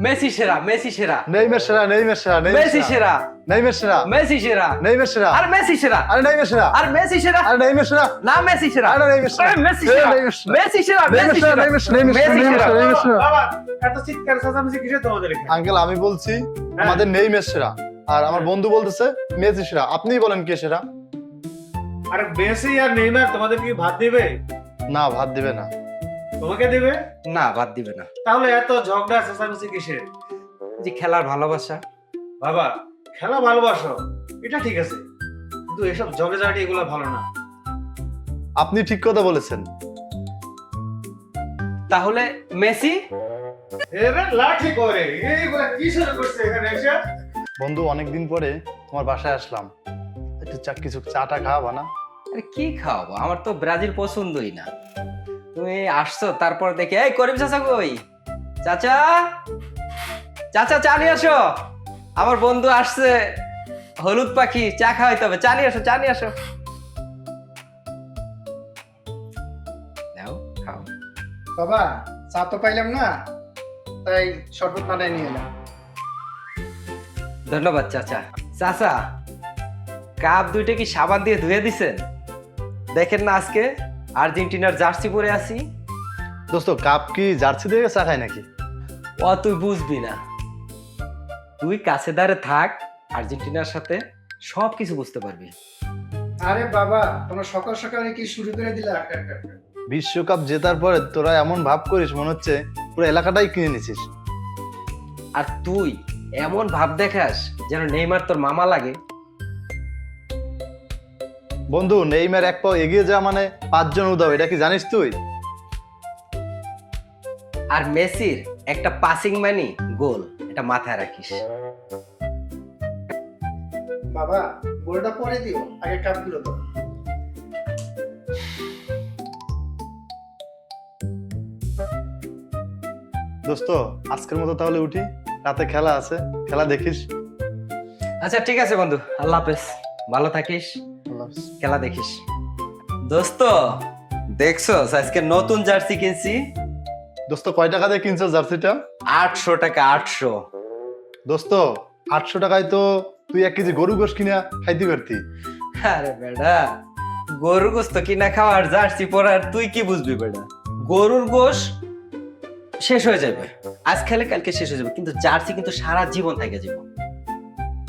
Messi সেরা, Messi সেরা, Neymar সেরা, নেইমার সেরা, মেসি সেরা, নেইমার সেরা, মেসি সেরা, নেইমার সেরা, আর মেসি সেরা, আরে নেইমার সেরা, আর মেসি সেরা, আরে নেইমার সেরা, না মেসি সেরা, আরে নেইমার সেরা, আরে মেসি সেরা, মেসি সেরা, মেসি সেরা, নেইমার সেরা, মেসি সেরা। নেইমার সেরা। বাবা এত চিৎকার চেঁচামেচি কিসের তোমাদের এখানে? আঙ্কেল আমি বলছি আমাদের নেইমার সেরা, আর আমার বন্ধু বলতেছে মেসি সেরা। আপনিই বলেন কে সেরা? আরে মেসি আর নেইমার তোমাদের কি ভাত দিবে? না, ভাত দিবে না। তোমাকে দিবে? না, বাদ দিবে না। তাহলে এত ঝগড়া চেঁচামেচি কিসের? যে খেলার ভালোবাসা। বাবা খেলা ভালোবাসো এটা ঠিক আছে, কিন্তু এসব ঝগড়াঝাটি এগুলো ভালো না। আপনি ঠিক কথা বলেছেন। তাহলে মেসি? এরে লাঠি করে এইগুলা কি শুরু করছে এখানে এসে? বন্ধু অনেকদিন পরে তোমার বাসায় আসলাম, একটু কিছু চাটা খাওয়াবা না? আরে কি খাওয়াবো, আমার তো ব্রাজিল পছন্দই না। তুমি আসছো তারপর দেখে, এই করিম চাচা কই? চাচা, চাচা চা নিয়ে আসো, আমার বন্ধু আসছে, হলুদ পাখি, চা খাওয়াইতে হবে, চা নিয়ে আসো, চা নিয়ে আসো। নাও খাও। বাবা চা তো পাইলাম না, তাই শরবত বানাই নিয়ে এলাম। ধন্যবাদ চাচা। চাচা, কাপ দুইটা কি সাবান দিয়ে ধুয়ে দিছেন? দেখেন না আজকে আর্জেন্টিনার জার্সি পরে আছি। দোস্ত কাপ কি জার্সি দিয়ে চা খায় নাকি? ও তুই বুঝবি না, তুই কাছে দাঁড়ে থাক, আর্জেন্টিনার সাথে সব কিছু বুঝতে পারবি। আরে বাবা তোমার সকাল সকালে কি শুরু করে দিলা? বিশ্বকাপ জেতার পরে তোরা এমন ভাব করিস মনে হচ্ছে পুরো এলাকাটাই কিনে নিছিস। আর তুই এমন ভাব দেখাস যেন নেইমার তোর মামা লাগে। বন্ধু নেইমার এক পাও এগিয়ে যাওয়া মানে 5 জন উদাও, এটা কি জানিস তুই? আর মেসির একটা পাসিং মানি গোল, এটা মাথায় রাখিস। বাবা গোলটা পরে দিও, আগে কাপগুলো দাও। দোস্ত আজকের মতো তাহলে উঠি, রাতে খেলা আছে, খেলা দেখিস। আচ্ছা ঠিক আছে বন্ধু, আল্লাহ হাফেজ, ভালো থাকিস, খেলা দেখিস। দোস্ত দেখছো আজকে নতুন জার্সি কিনছি। দোস্ত কয় টাকা দিয়ে কিনছো জার্সিটা? 800 টাকা, 800। দোস্ত 800 টাকায় তো তুই 1 কেজি গরু গোশ কিনা খাইতে পারতি। আরে বেটা, গরুর গোস্ত কিনা খাওয়ার জার্সি পরার তুই কি বুঝবি বেটা? গরুর গোশ শেষ হয়ে যাবে, আজ খেলে কালকে শেষ হয়ে যাবে, কিন্তু জার্সি কিন্তু সারা জীবন থেকে যাবে,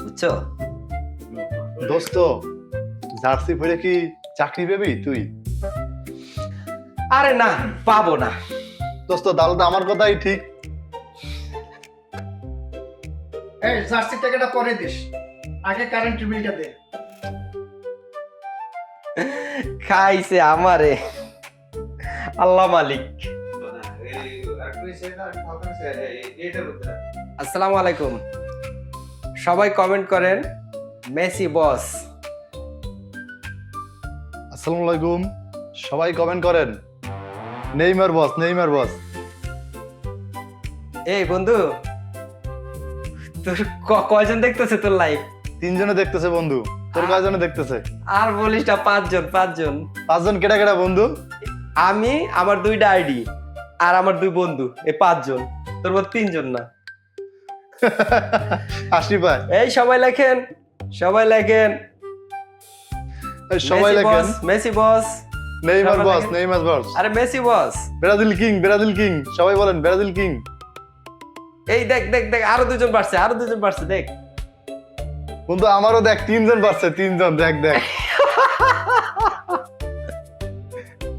বুঝছো? দোস্ত জার্সি পরে কি চাকরি পাবি তুই? আরে না, পাবো না। দোস্ত তাহলে তো আমার কথাই ঠিক। এই জার্সির টাকাটা পরে দিস, আগে কারেন্ট বিলটা দে। খাইছে আমারে আল্লাহ মালিক। আসসালামু আলাইকুম, সবাই কমেন্ট করেন মেসি বস। আসসালামু আলাইকুম, সবাই কমেন্ট করেন নেইমার বস, নেইমার বস। এই বন্ধু, তোর কয়জন দেখতেছে তোর লাইভ? 3 জনে দেখতেছে বন্ধু। তোর কয়জনে দেখতেছে? আর বলিস না, 5 জন। 5 জন কেটা কেটা বন্ধু? আমি, আমার 2টা আইডি, আর আমার 2 বন্ধু, এই 5 জন। তোর মত 3 জন না। হাসি পায়। এই সবাই লেখেন, সবাই লেখেন এই সবাই লেখেন মেসি বস, নেইমার সবাই বস, লেখেন। নেইমার বস। আরে মেসি বস, ব্রাজিল কিং, ব্রাজিল কিং, সবাই বলেন ব্রাজিল কিং। এই দেখ দেখ দেখ, আরো 2 জন বাড়ছে, আরো 2 জন বাড়ছে, দেখ। বন্ধু আমারও দেখ 3 জন বাড়ছে, 3 জন, দেখ দেখ।